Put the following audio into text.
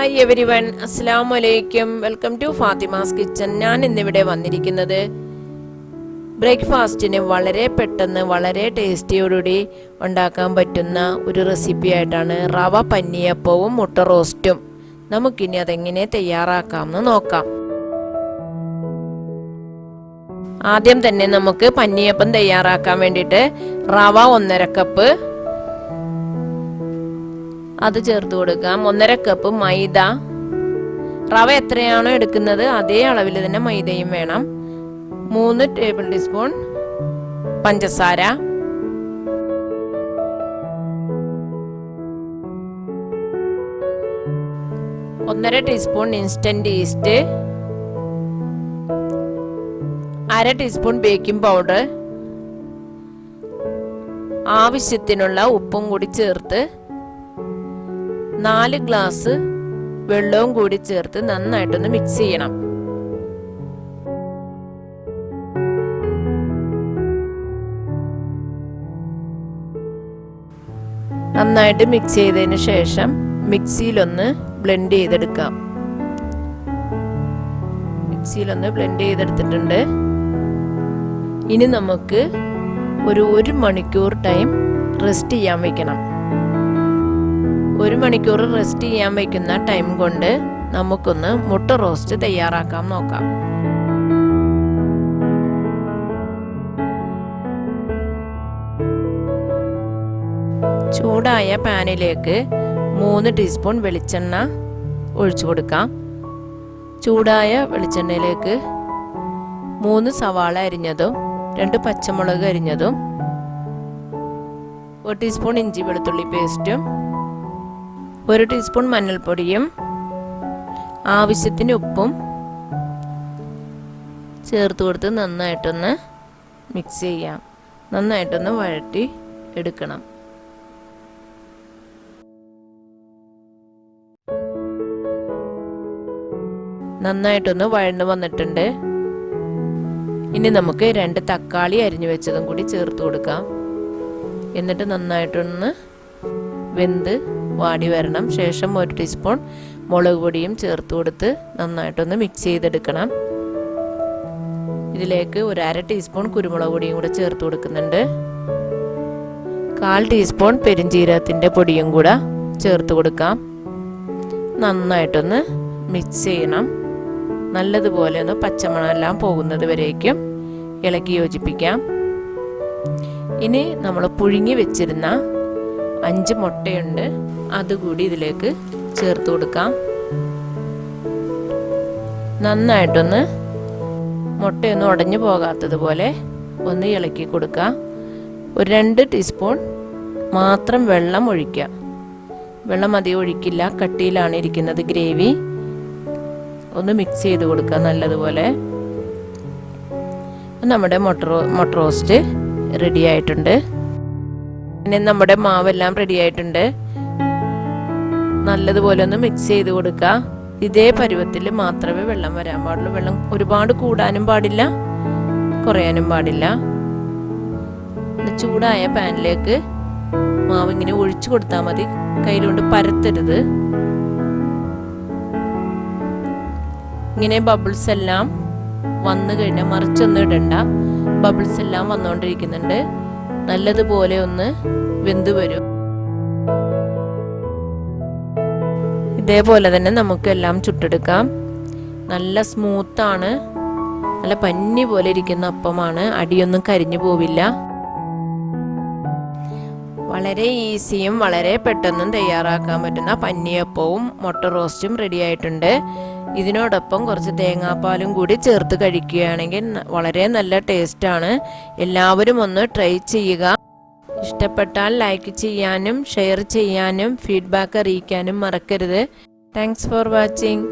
Hi everyone, അസ്സലാമു അലൈക്കും. Welcome to Fatima's kitchen. ഞാൻ ഇന്നിവിടെ വന്നിരിക്കുന്നത് ബ്രേക്ക്ഫാസ്റ്റിന് വളരെ പെട്ടെന്ന് വളരെ ടേസ്റ്റിയോടുകൂടി ഉണ്ടാക്കാൻ പറ്റുന്ന ഒരു റെസിപ്പി ആയിട്ടാണ്. റവ പന്നിയപ്പവും മുട്ട റോസ്റ്റും. നമുക്കിനി അതെങ്ങനെ തയ്യാറാക്കാമെന്ന് നോക്കാം. ആദ്യം തന്നെ നമുക്ക് പന്നിയപ്പം തയ്യാറാക്കാൻ വേണ്ടിയിട്ട് റവ 1.5 കപ്പ് അത് ചേർത്ത് കൊടുക്കാം. 1.5 കപ്പ് മൈദ. റവ എത്രയാണോ എടുക്കുന്നത് അതേ അളവിൽ തന്നെ മൈദയും വേണം. 3 ടേബിൾ ടീസ്പൂൺ പഞ്ചസാര, 1.5 teaspoon instant east, 1/2 teaspoon baking powder, ആവശ്യത്തിനുള്ള ഉപ്പും കൂടി ചേർത്ത് 4 ഗ്ലാസ് വെള്ളവും കൂടി ചേർത്ത് നന്നായിട്ടൊന്ന് മിക്സ് ചെയ്യണം. നന്നായിട്ട് മിക്സ് ചെയ്തതിന് ശേഷം മിക്സിയിലൊന്ന് ബ്ലെൻഡ് ചെയ്തെടുക്കാം. മിക്സിയിലൊന്ന് ബ്ലെൻഡ് ചെയ്തെടുത്തിട്ടുണ്ട്. ഇനി നമുക്ക് ഒരു 1 മണിക്കൂർ ടൈം റെസ്റ്റ് ചെയ്യാൻ വെക്കണം. 1 മണിക്കൂർ റെസ്റ്റ് ചെയ്യാൻ വയ്ക്കുന്ന ടൈം കൊണ്ട് നമുക്കൊന്ന് മുട്ട റോസ്റ്റ് തയ്യാറാക്കാൻ നോക്കാം. ചൂടായ പാനിലേക്ക് 3 ടീസ്പൂൺ വെളിച്ചെണ്ണ ഒഴിച്ചു കൊടുക്കാം. ചൂടായ വെളിച്ചെണ്ണയിലേക്ക് 3 സവാള അരിഞ്ഞതും 2 പച്ചമുളക് അരിഞ്ഞതും 1 ടീസ്പൂൺ ഇഞ്ചി വെളുത്തുള്ളി പേസ്റ്റും 1 ടീസ്പൂൺ മഞ്ഞൾപ്പൊടിയും ആവശ്യത്തിന് ഉപ്പും ചേർത്ത് കൊടുത്ത് നന്നായിട്ടൊന്ന് മിക്സ് ചെയ്യാം. നന്നായിട്ടൊന്ന് വഴറ്റി എടുക്കണം. നന്നായിട്ടൊന്ന് വഴന്നു വന്നിട്ടുണ്ട്. ഇനി നമുക്ക് 2 തക്കാളി അരിഞ്ഞു വെച്ചതും കൂടി ചേർത്ത് കൊടുക്കാം. എന്നിട്ട് നന്നായിട്ടൊന്ന് വെന്ത് വാടി വരണം. ശേഷം 1 ടീസ്പൂൺ മുളക് പൊടിയും ചേർത്ത് കൊടുത്ത് നന്നായിട്ടൊന്ന് മിക്സ് ചെയ്തെടുക്കണം. ഇതിലേക്ക് 1/2 ടീസ്പൂൺ കുരുമുളക് പൊടിയും കൂടെ ചേർത്ത് കൊടുക്കുന്നുണ്ട്. 1/4 ടീസ്പൂൺ പെരിഞ്ജീരകത്തിൻ്റെ പൊടിയും കൂടെ ചേർത്ത് കൊടുക്കാം. നന്നായിട്ടൊന്ന് മിക്സ് ചെയ്യണം. നല്ലതുപോലെ ഒന്ന് പച്ചമണമെല്ലാം പോകുന്നത് വരേക്കും ഇളക്കി യോജിപ്പിക്കാം. ഇനി നമ്മൾ പുഴുങ്ങി വെച്ചിരുന്ന 5 മുട്ടയുണ്ട്, അതുകൂടി ഇതിലേക്ക് ചേർത്ത് കൊടുക്കാം. നന്നായിട്ടൊന്ന് മുട്ടയൊന്നും ഉടഞ്ഞു പോകാത്തതുപോലെ ഒന്ന് ഇളക്കി കൊടുക്കുക. ഒരു 2 ടീസ്പൂൺ മാത്രം വെള്ളം ഒഴിക്കുക. വെള്ളം അധികം ഒഴിക്കില്ല, കട്ടിയിലാണ് ഇരിക്കുന്നത് ഗ്രേവി. ഒന്ന് മിക്സ് ചെയ്ത് കൊടുക്കുക നല്ലതുപോലെ. നമ്മുടെ മുട്ട റോസ്റ്റ് റെഡി ആയിട്ടുണ്ട്. പിന്നെ നമ്മുടെ മാവെല്ലാം റെഡി ആയിട്ടുണ്ട്. നല്ലതുപോലെ ഒന്ന് മിക്സ് ചെയ്ത് കൊടുക്കുക. ഇതേ പരുവത്തിൽ മാത്രമേ വെള്ളം വരാൻ പാടുള്ളൂ. വെള്ളം ഒരുപാട് കൂടാനും പാടില്ല, കുറയാനും പാടില്ല. ചൂടായ പാനിലേക്ക് മാവ് ഇങ്ങനെ ഒഴിച്ചു കൊടുത്താൽ മതി. കയ്യിലുകൊണ്ട് പരത്തരുത്. ഇങ്ങനെ ബബിൾസ് എല്ലാം വന്നു കഴിഞ്ഞാൽ മറിച്ചൊന്നും ഇടണ്ട. ബബിൾസ് എല്ലാം വന്നുകൊണ്ടിരിക്കുന്നുണ്ട്. നല്ലതുപോലെ ഒന്ന് വെന്ത് വരും. ഇതേപോലെ തന്നെ നമുക്കെല്ലാം ചുട്ടെടുക്കാം. നല്ല സ്മൂത്താണ്, നല്ല പഞ്ഞി പോലെ ഇരിക്കുന്ന അപ്പമാണ്. അടിയൊന്നും കരിഞ്ഞു പോവില്ല. വളരെ ഈസിയും വളരെ പെട്ടെന്നും തയ്യാറാക്കാൻ പറ്റുന്ന പന്നിയപ്പവും മുട്ട റോസ്റ്റും റെഡി ആയിട്ടുണ്ട്. ഇതിനോടൊപ്പം കുറച്ച് തേങ്ങാപ്പാലും കൂടി ചേർത്ത് കഴിക്കുകയാണെങ്കിൽ വളരെ നല്ല ടേസ്റ്റാണ്. എല്ലാവരും ഒന്ന് ട്രൈ ചെയ്യുക. ഇഷ്ടപ്പെട്ടാൽ ലൈക്ക് ചെയ്യാനും ഷെയർ ചെയ്യാനും ഫീഡ്ബാക്ക് അറിയിക്കാനും മറക്കരുത്. Thanks for watching.